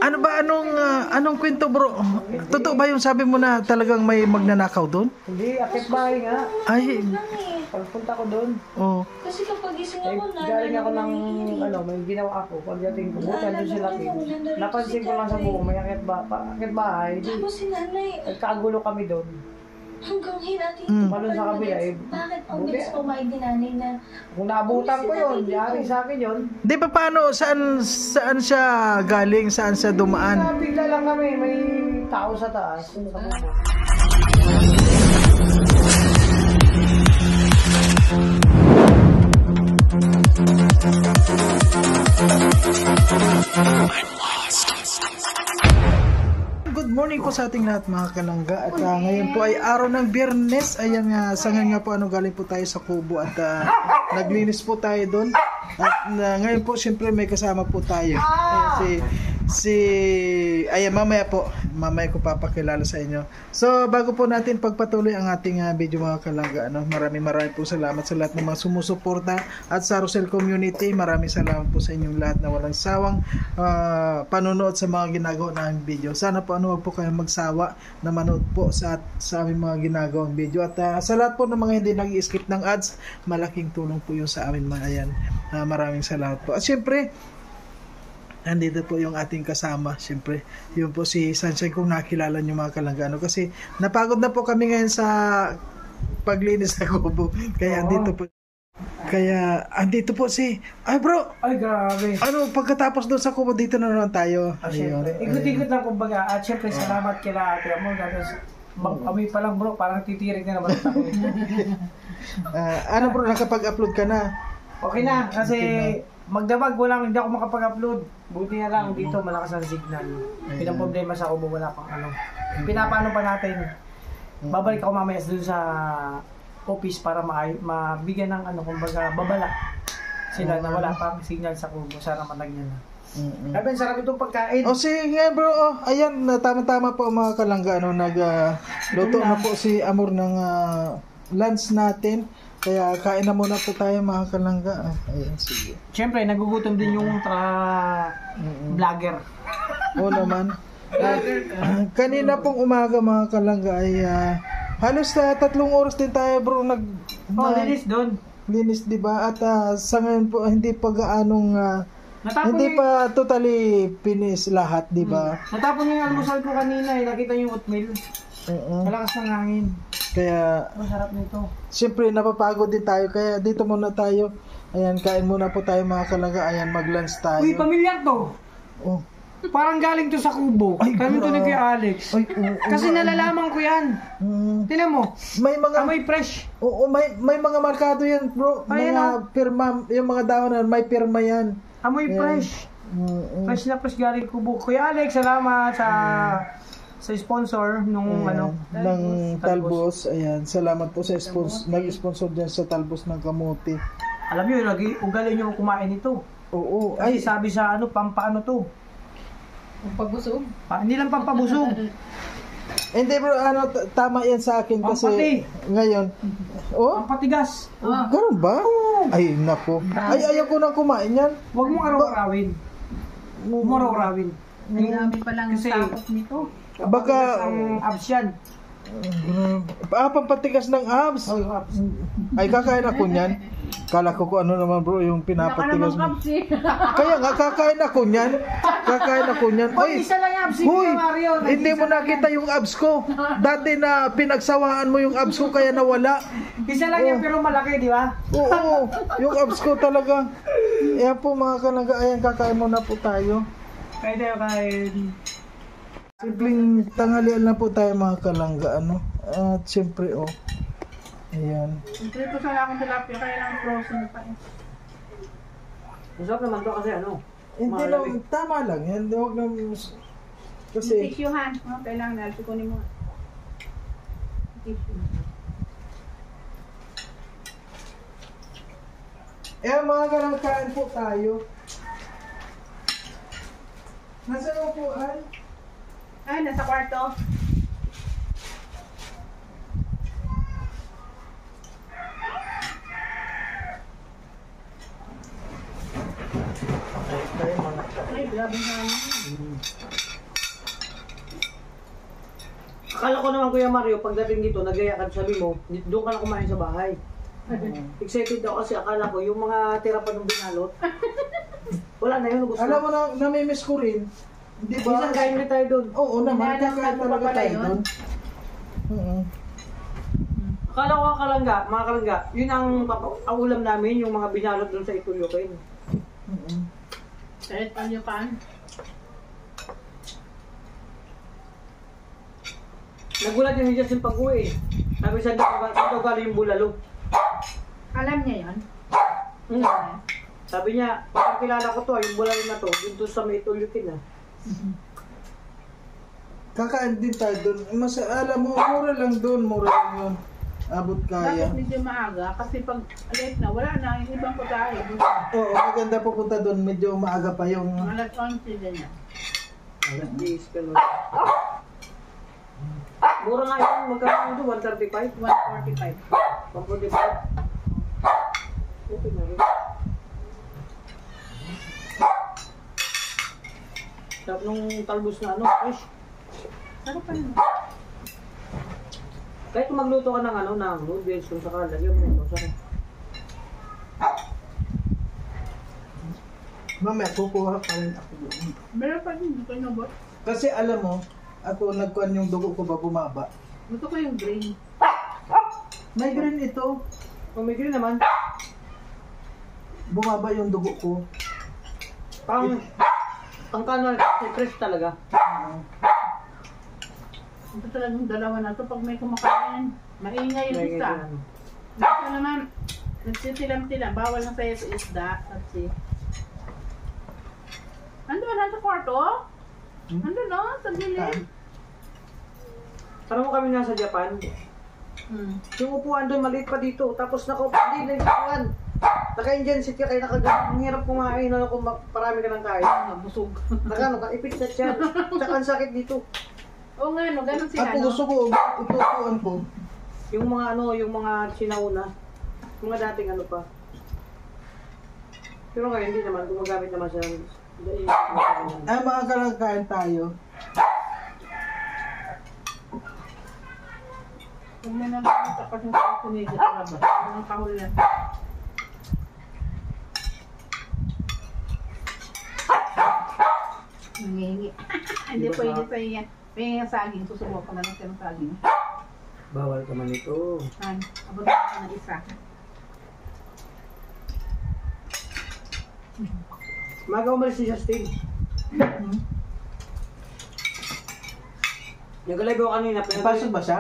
Ano ba, anong kwento bro? Totoo ba yung sabi mo na talagang may magnanakaw doon? Hindi, akit bahay nga. Ay, Pagpunta ko doon. oh. Kasi kapag gising ako, Galing ako ng, may ginawa ako. Pagdating ko, buta doon sila. Napansin ko lang sa buko, may akit bahay. Tapos si nanay, Nagkagulo kami doon. hanggang hinati. Tumalon sa kabila eh. Bakit ang bilis pumayag ni nanay na Kung naabutan ko yun, yari sa akin yun. Di ba paano, saan siya galing, saan siya dumaan? Bigla lang kami, may tao sa taas. Sa buko. Good morning po sa ating lahat mga kalangga at ngayon po ay araw ng Biyernes. Ayan nga, sangan nga po galing po tayo sa Kubo at naglinis po tayo doon. At ngayon po siyempre may kasama po tayo. Ayan, mamaya ko papakilala sa inyo. So bago po natin pagpatuloy ang ating video mga kalangga, maraming po salamat sa lahat ng mga sumusuporta at sa Rosel Community. Maraming salamat po sa inyong lahat na walang sawang panonood sa mga ginagawa namin video. Sana po wag po kayong magsawa na manood po sa aming mga ginagawang video. At sa lahat po ng mga hindi nag-skip ng ads, malaking tulong po yun sa amin mga ayan. Maraming salamat po. At syempre, andito po yung ating kasama, siyempre. Yun po si Sunshine, kung nakilala nyo mga kalangga. Kasi napagod na po kami ngayon sa paglinis sa kubo. Kaya andito po si... Ay bro! Ay grabe. Pagkatapos doon sa kubo, dito na naman tayo. Siyempre. Ikot-ikot lang kumbaga. At siyempre, salamat kila Ate Amor. Amoy pa lang bro, parang titirik na naman ako. Bro, nakapag-upload ka na? Okay na, kasi magdamag hindi ako makapag-upload. Buti na lang dito, malakas ang signal. Pinang problema sa kubo, wala pang Pinapaano pa natin. Babalik ako mamaya doon sa office para mabigyan ng kumbaga babala sila na wala pang signal sa kubo. Sana malagyan na. Sabi, sarap itong pagkain. Sige bro. Ayan, tama-tama po mga kalangga. Nagluto na po si Amor ng lunch natin. Kaya kain na muna po tayo mga kalangga. Ayan, sige. Siyempre, nagugutom din yung vlogger. Oo naman. Kanina pong umaga mga kalangga ay halos 3 oras din tayo bro linis doon. Linis, di ba? At sa ngayon po hindi pa gaanong hindi pa totally finish lahat, di ba? Natapon yung almusal ko kanina nakita yung oatmeal. Malakas ng hangin. Kaya masarap nito. Siyempre napapagod din tayo kaya dito muna tayo. Ayan, kain muna po tayo mga kalangga. Ayan, mag-lunch tayo. Uy, pamilyar to. Oh. Parang galing to sa kubo. Kami to ni Kuya Alex. Kasi nalalaman ko yan. Tingnan mo. May mga amoy fresh. Oo, may mga markado yan, bro. Mga pirma, yung mga dahon na may pirma yan. Amoy fresh. Fresh na fresh galing kubo. Kuya Alex, salamat sa sponsor nung ng Talbos. Ayan, salamat po sa nag-sponsor diyan sa Talbos ng kamote. Alam niyo, ugali niyo kumain ito. Oo. Ay, sabi sa pampaano to? pagbusog. Hindi lang pampabusog. Hindi bro, tama yan sa akin kasi ngayon. Pampatigas. Ganun ba? Ay, nako. Ay, ayaw ko nang kumain yan. Huwag mo araw-arawin. Huwag mo araw-arawin. Ang dami palang tapos nito. Baka ang abs yan. Pampatigas ng abs. Ay, kakain ako niyan. Kala ko kung ano naman bro yung pinapatigas mo. Kaya nga, kakain ako niyan. Oy, isa lang yung abs ko, Mario. Hindi mo nakita yung abs ko. Dati na pinagsawaan mo yung abs ko kaya nawala. Isa lang yan pero malaki, di ba? Oo, yung abs ko talaga. Ayan po mga kalangga, ayan, kakain muna po tayo. Kain tayo, kain. Simpleng tanghalian na po tayo mga kalangga, At siyempre, ayan. Siyempre ko sa akin tilapia, kaya lang frozen pa eh. Masarap naman to kasi Hindi lang, tama lang yan. Huwag naman, kasi... Tisyuhan. Kailangan na, kunin mo. Tissue. Mga kalangga, kain po tayo. Nasaan yung upuan? Ay, nasa kwarto. Tayo mga. Ay, grabe na. Akala ko naman Kuya Mario, pagdating dito, nagaya ka, sabi mo, doon ka na kumain sa bahay. Excited daw kasi akala ko, yung mga tira pa ng binalot, wala na yun, gusto. Alam mo na, namimiss ko rin. Di ba? Minsan kain ulit tayo doon. Oo naman, Hinahanap kakain mo talaga pa pala tayo yun? doon. Oo. Akala ko mga kalangga, yun ang ulam namin, yung mga binalot doon sa Itulyokin. Oo. Kahit panyo pan. Nagulat yung Justin pag-uwi. Sabi sa daw galing yung bulalo. Alam niya yan? Sabi niya, parang kilala ko to, yung bulalo na to, dito sa may Itulyokin Kakain din tayo doon. Mas, alam mo, mura lang doon, mura lang yun. Abot kaya. Bakit medyo maaga? Kasi pag late na, wala na. Yung ibang pagkain. Oo, maganda pupunta doon. Medyo maaga pa yung... Alas 11 din yan. Alas 10 ka nun. Mura nga yun, magkano ito? 135? 145. 145? Okay na rin. Sarap nung talbos na fish. Sarap pa naman. Kahit kung magluto ka ng ng noodles kung saka lagyan mo sarap. Mamaya, kukuha pa rin ako doon. Meron pa din. Ito yung bot. Kasi alam mo, ako nagkuhan yung dugo ko ba bumaba. Gusto ko yung green. May green ito. Kung may green naman, Bumaba yung dugo ko. ang kanon, fresh talaga. Ito talagang dalawa na to. Pag may kumakain, maingay yung isa. Ito naman, nagsitilam-tilam. Bawal na sa'yo sa isda. Kasi, ando na sa kwarto? Ando no? Sa gilid. Parang mo kami nasa Japan, yung upuan doon maliit pa dito. Tapos hindi na yung upuan. Naka-Indian seat ka kayo nakaganong. Ang hirap kumain. Kung parami ka ng kain. Busog. Nakano ka, ipit sa tiyan. Tsaka ang sakit dito. Oo nga, no? Ganun sila, Ako no? gusto ko, itutuan ko. Yung mga sinauna. Yung mga dating pa. Pero ngayon hindi naman. Gumagamit naman siya. Ay, mga kalangkain tayo. Kung may nakakita ka sa kunigit na ba? Ang kahul na. Nangihingi. Hindi pwede sa iyan. May saging. Susubukan ko na lang siya ng saging. Bawal ka man ito. Ay, abot na ng isa. Maga umalis si Justin. Nag-live ako kanina. Pasok ba siya?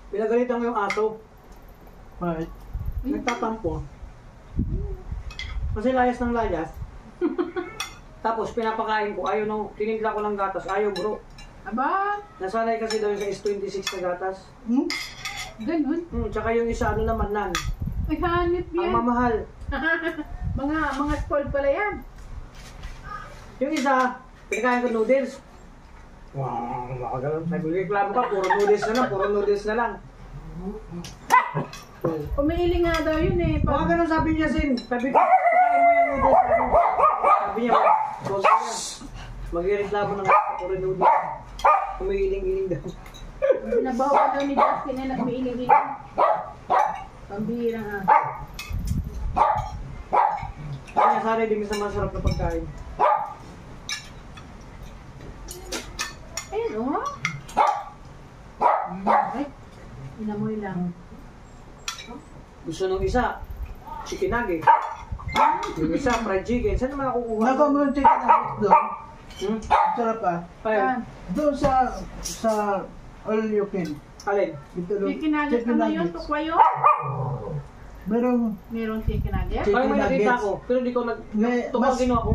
Pinagalitan ko yung aso. Right. Nagtatampo. Kasi layas ng layas. Tapos pinapakain ko. Ayaw nung tinimpla ko ng gatas. Ayaw bro. Aba, Nasanay kasi daw yung sa S26 na gatas. ganun. Tsaka yung isa naman nan. Ay, hanip Ang yan. mamahal. mga spoiled pala yan. Yung isa, pinakain ko noodles. Wow, makagalang. Nagreklamo ka, puro noodles na lang. Umiiling nga daw yun eh. Mga ganun sabi niya Sin. Sabi ko, pakain mo yung noodles. Sabi niya, huwag yan. Magreklamo na nga, puro noodles. Umiiling-iling daw. Nabawa daw ni Justin na umiiling-iling. Pambihira nga. Kaya sana din sa masarap na pagkain. Ayun o. Ay, inamoy lang. Gusto nung isa, chicken nugget. Yung isa, fried chicken. Saan naman nakukuha? Nakaw mo yung chicken nuggets doon. Sarap ah. Ayun. Doon sa all you can. Alin? Dito doon. Chicken nuggets Chicken ano yun? nuggets. Tukwa yun? Meron chicken nuggets? Chicken Parang may nakita nuggets. ko, pero di ko tukang ginawa ko.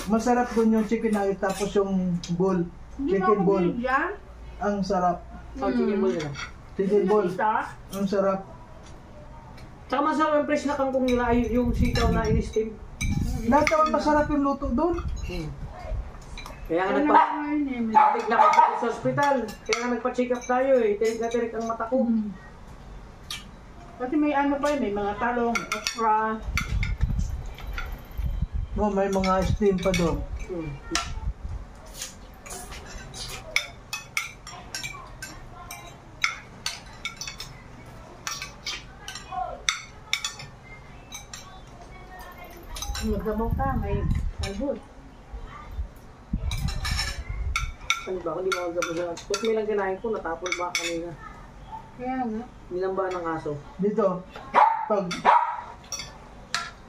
masarap doon yung chicken nuggets tapos yung ball. Hindi mo Chicken ako ball. binigyan. Ang sarap. Oh, chicken ball yun. Chicken ball. Nakita? Ang sarap. Tsaka masarap yung fresh na kangkong nila ay yung sitaw na in-steam. Lahat naman masarap yung luto doon. Kaya nga Ano nagpa... nga yun eh, may- Titig na ako sa ospital. Kaya nga nagpa-check up tayo eh. Tirig na tirig ang mata ko. Kasi may ano pa yun, may mga talong, okra. No, may mga steam pa doon. Magsabaw ka, may talbos. Ano ba? Hindi mo magsabaw. Tapos may lang kinain ko, natapon ba kanina. Kaya nga. Nilang ng aso. Dito, pag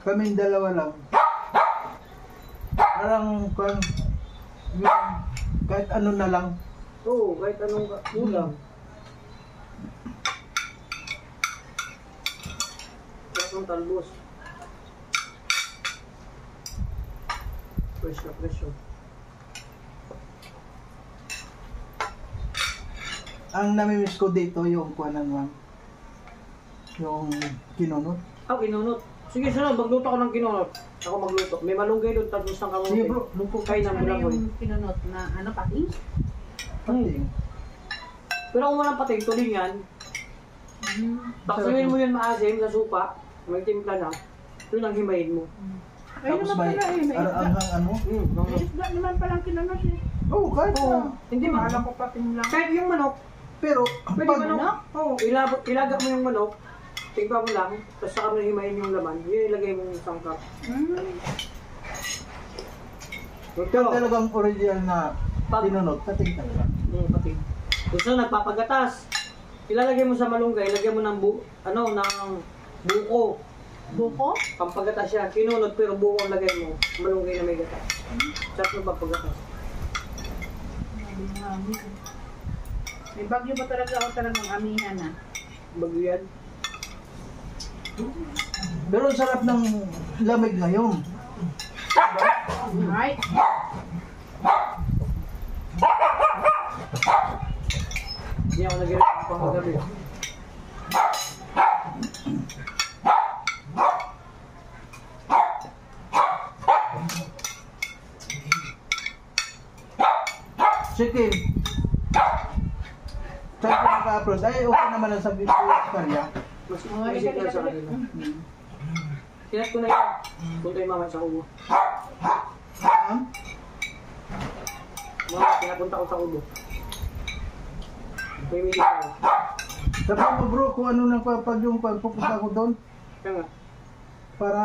kaming dalawa lang, parang yung kahit ano na lang. Oo, kahit anong ulam. Kahit anong talbos. Fresh na fresh yun. Ang namimiss ko dito yung kuwanan lang. Yung kinunot. Kinunot. Sige, sunod. Magluto ako ng kinunot. Ako magluto. May malunggay doon, talbos ng kamote. Sige bro, Lupo kayo ng Ano bulangoy. yung pinunot na ano pati? pati. Pero kung walang pating, tulingan, taksuin mo yun maasim sa supa, may timpla na, yun ang himayin mo. Ay Tapos naman may pala eh. May isda. anghang ano. May isda naman palang kinunot eh. Oo, kahit na. Hindi Akala ko pati lang. Kahit yung manok, Pero, pwede pag, manok. Oo, ilaga mo yung manok, tingpa mo lang, tapos saka mo himayin yung laman, yun ilagay mo yung sangkap. Ito, talagang original na kinunot, pating talaga. pating. Gusto nagpapagatas, ilalagay mo sa malunggay, ilagay mo ng ng buko. Buko? Pampagatas yan, kinunot pero buko ang lagay mo, malunggay na may gatas. Sarap ng pampagatas. May bagyo ba talaga ako talagang amihan na? Bagyo yan. Pero ang sarap ng lamig ngayon. Ay! Hindi ako nag-react pang magabi. Sige. Saan ko naka-upload? Ay, okay naman ang sabi ko yung karya. Mas Oh, isip lang sa kanila. Kinat ko na yun. Punta yung mama sa kubo. Mama, pinapunta ko sa kubo. May meeting ako. Tapos mo bro, kung ano nang pag yung pagpupunta ko doon, Kaya nga. para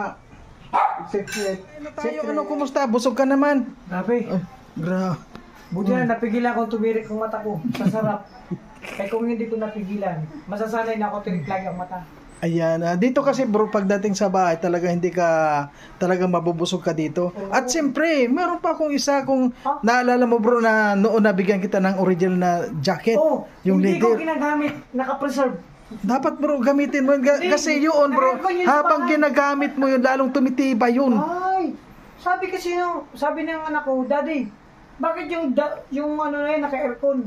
secret. Tayo, ano, kumusta? Busog ka naman. Grabe. Gra. Buti na napigilan ko tumirik ang mata ko. Sa sarap. Kaya kung hindi ko napigilan, masasanay na ako tirik lagi ang mata. Ayan, dito kasi bro, pagdating sa bahay, talaga hindi ka, talaga mabubusog ka dito. At siyempre, meron pa akong isa kung naalala mo bro na noon nabigyan kita ng original na jacket. Oh, yung hindi ko leather. ginagamit, naka-preserve. Dapat bro, gamitin mo. Kasi yun bro, habang ginagamit mo yun, lalong tumitibay yun. Ay, sabi ng anak ko, Daddy, bakit yung ano na yun, naka-aircon?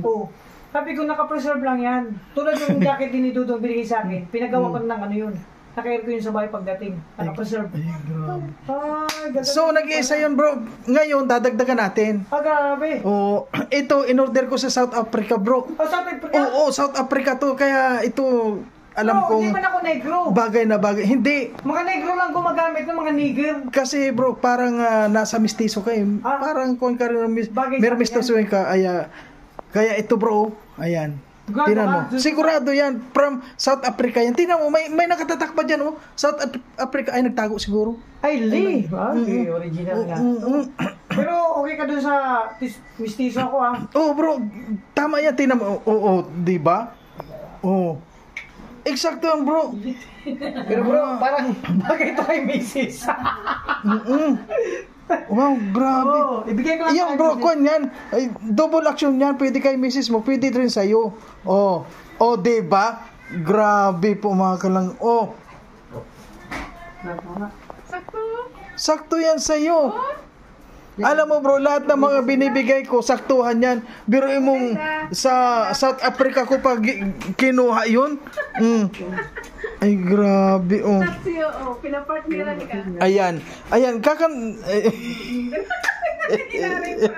Oh, sabi ko naka-preserve lang yan. Tulad yung jacket din ni Dudong binigay sa akin, pinagawa ko ng ano yun. Naka-aircon yun sa bahay pagdating, naka-preserve. Ay, grabe. Ay, ganda. So, nag-iisa yun bro. Ngayon, dadagdagan natin. Grabe. Oh, ito, in-order ko sa South Africa bro. South Africa? Oo, South Africa to. Kaya ito, alam kong hindi man ako negro. bagay na bagay. Hindi. Mga negro lang gumagamit ng mga nigger. Kasi bro, parang nasa mistiso ka eh. Parang kung ka rin, Bagay may sa mistiso ka. Kaya ito bro, ayan. Ganda Tinan mo. ka. Sigurado yan. From South Africa yan. Tinan mo, may nakatatak pa dyan oh. South Africa. Ay, nagtago siguro. Ay, Lee. Okay, original nga. Pero okay ka dun sa mistiso ako ah. Oh bro, tama yan. Tinan mo. Oo, di ba? Oo. Eksakto yan bro. Pero bro, parang bagay ito kay Mrs. Wow, grabe. Oh, ibigay ko lang Yan bro, kung yan, ay, double action yan, pwede kay misis mo, pwede rin sa'yo. Oh, diba? Grabe po mga kalang, Sakto. sakto yan sa'yo. Alam mo bro, lahat ng mga binibigay ko, saktuhan yan. Biruin mong sa South Africa ko pag kinuha yun. Ay, grabe, oh. Saksi, pinapartneran ka. Ayan, kakan... Inarin pa.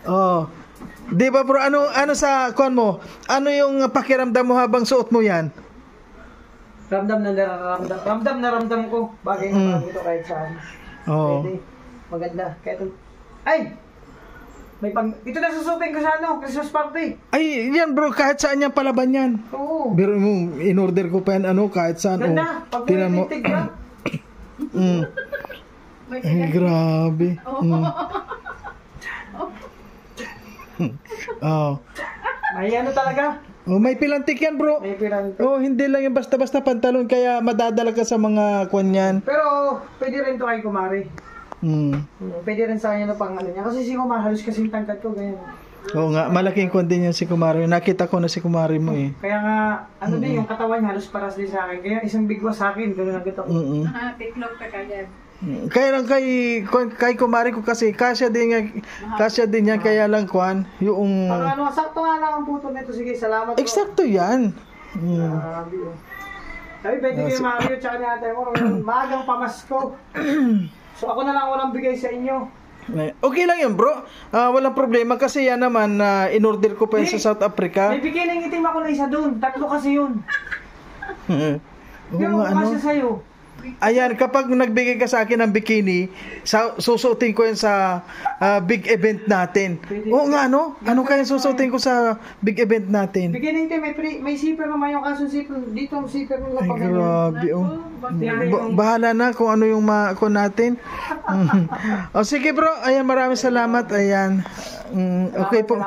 Oh. 'Di ba bro, ano sa kuan mo? Ano yung pakiramdam mo habang suot mo 'yan? Ramdam na ramdam ko. Bagay na bagay ito kahit saan. Oh. Pwede. Maganda. Kahit ay! Ito na susupin ko sa Christmas party. Ay, yan bro, kahit saan yan palaban yan. Oo. Pero mo, in-order ko pa yan, kahit saan. Ganda. Pag Tingnan mo. may ka. Mm. Ay, grabe. Mm. Oh. May ano talaga. May pilantik yan bro. May pirang. Hindi lang yung basta-basta pantalon, kaya madadala ka sa mga kwan yan. Pero, pwede rin to kay Kumari. Mm. Pwede rin sa kanya na pang ano niya. Kasi si Kumari, halos kasi yung tangkad ko, ganyan. Oo nga, malaking kwan din yan si Kumari. Nakita ko na si Kumari mo eh. Kaya nga, ano din, yung katawan niya, halos paras din sa akin. Kaya isang bigwas sa akin, gano'n ang kita ko. Mm-mm. Tiklog ka kagad. Kaya lang kay Kumari ko kasi kasya din yan, kaya lang kwan yung Ano, sakto nga lang ang puto nito. Sige, salamat po. eksakto yan. Grabe, oh. Sabi, pwede kayo Mario tsaka ni ate mo. Maagang pamasko. So ako na lang walang bigay sa inyo. Okay lang yan bro. Walang problema kasi yan naman in-order ko pa yan sa South Africa. May bigay ng itim ako na isa doon. 3 kasi yun. Oo Yung nga, kasi sa'yo. Ayan, kapag nagbigay ka sa akin ng bikini, susuotin ko yan sa big event natin. Oo nga, no? Ano kaya susuotin ko sa big event natin? Bigay ng itim, may zipper naman yung kaso zipper. Dito ang zipper ng Ay, lapag. grabe, oh. Bahala na kung ano yung ako natin. O sige bro, ayan, maraming salamat. Ayan. Okay po.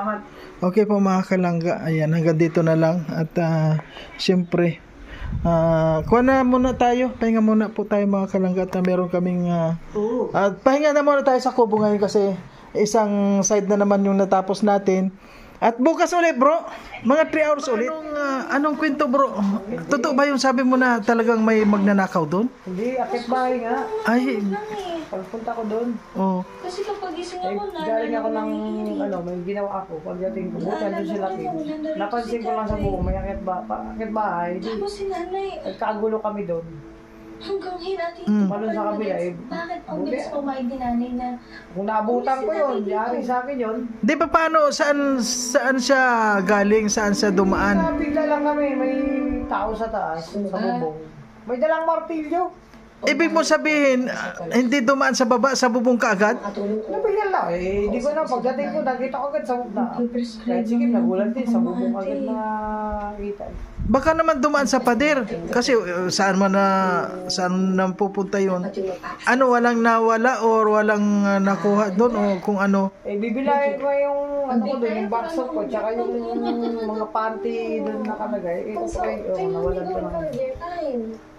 Okay po mga kalangga. Ayan, hanggang dito na lang. At syempre, kuha na muna tayo. Pahinga muna po tayo mga kalangga. At meron kaming pahinga na muna tayo sa kubo ngayon kasi isang side na naman yung natapos natin. At bukas ulit bro, mga 3 hours ulit. Anong kwento bro? Totoo ba yung sabi mo na talagang may magnanakaw doon? Hindi, akit bahay nga. Ay, Pagpunta ko doon. oh. Kasi kapag gising ako na, Galing ako ng may ginawa ako. Pagdating ko, buta doon sila kin. Napansin ko lang sa buko, may akit bahay. tapos si nanay, Nagkagulo kami doon. hanggang hinati. Tumalon sa kabila eh. Bakit ang bilis pumayag ni nanay na Kung naabutan ko yun, yari sa akin yun. Di ba paano, saan siya galing, saan siya dumaan? Bigla lang kami, may tao sa taas, sa bubong. May dalang martilyo. Ibig mo sabihin, hindi dumaan sa baba, sa bubong ka agad? Nabigyan lang eh. Hindi ko na, pagdating ko, nakita ko agad sa bubong. Kahit sige, nagulat din, sa bubong agad na kita. Baka naman dumaan sa pader. Kasi saan na pupunta yun? Ano, walang nawala or walang nakuha doon o kung ano? Eh, bibilahin ko yung, ano ko doon, yung boxer ko, tsaka yung mga panty doon nakalagay. Eh, nawalan ko na.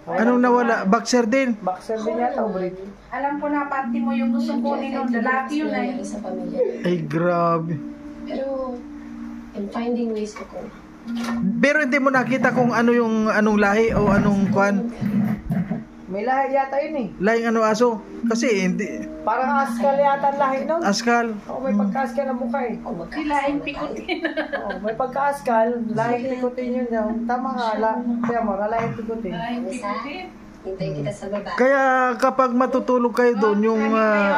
Anong nawala? Boxer din? Boxer din yata, o brief. Alam ko na, panty mo yung gusto kunin ng lalaki yun eh. sa pamilya. Ay, grabe. Pero, in finding ways ako, Pero hindi mo nakita kung anong lahi o anong kwan? May lahi yata yun eh. Lahing ano aso? Kasi hindi. Parang askal yata ang lahi nun. Askal. Oo, may pagka-askal na mukha eh. Silaing pikutin. Oo, may pagka-askal, lahing pikutin yun daw. Tama nga, kaya mo, lahing pikutin. hintay kita sa baba. Kaya kapag matutulog kayo doon,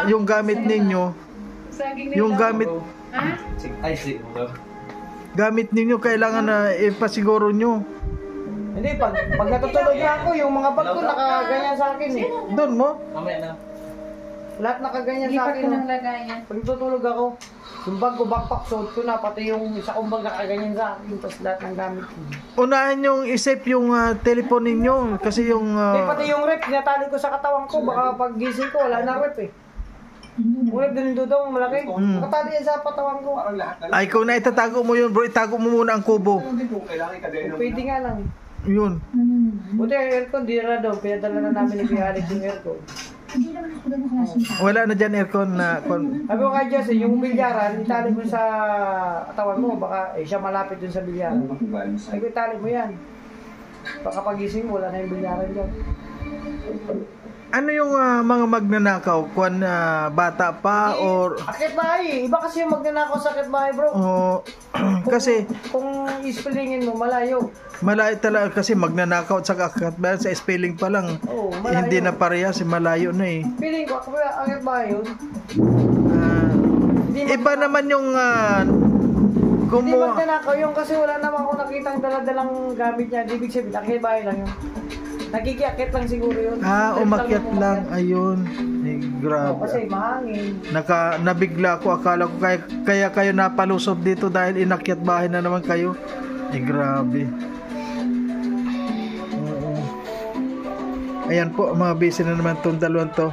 yung gamit ninyo, yung gamit ninyo kailangan na ipasiguro nyo. Hindi, pag natutulog na ako, yung mga bag ko nakaganyan sa akin eh. Doon mo? Lahat nakaganyan sa Lipat akin. ko ng oh. lagayan. Pag natutulog ako, yung bag ko, backpack, suot ko na, pati yung isa kong bag nakaganyan sa akin, tapos lahat ng gamit ko. Unahin yung isip yung telephone ninyo kasi yung Hindi, pati yung rep, tinatali ko sa katawan ko, baka pag gising ko, wala na rep eh. Yung rep din yung dudong, malaki. Nakatali yan sa katawan ko. ay kung naitatago mo yun bro, itago mo muna ang kubo. Pwede nga lang. Yun. Buti yung aircon, di na daw, pinadala na namin ni Kuya Alex yung aircon. Wala na dyan aircon na Sabi ko kay Jose, yung bilyaran, itali mo sa katawan mo, baka siya malapit dun sa bilyaran. Sabi ko, itali mo yan. Baka pagising mo, wala na yung bilyaran dyan. ano yung mga magnanakaw? Kung bata pa or Akit bahay, iba kasi yung magnanakaw sa akit bahay bro. kasi Kung ispilingin mo, malayo. malayo talaga kasi magnanakaw at saka sa spelling pa lang Oo, malayo. hindi na parehas, malayo na eh. Piling ko, ako akit bahay yun. Iba naman yung Hindi kumuha. magnanakaw yung kasi wala naman ako nakitang daladalang gamit niya. Ibig sabihin, akit bahay lang yun. Nakikiakit lang siguro yun. Umakyat yung lang. Ayun. Ay, Oo, grabe. kasi mahangin. Nabigla ko, akala ko kaya kayo napalusob dito dahil inakyat bahay na naman kayo. Grabe. Oo. Ayan po, mga busy na naman tong dalawang to.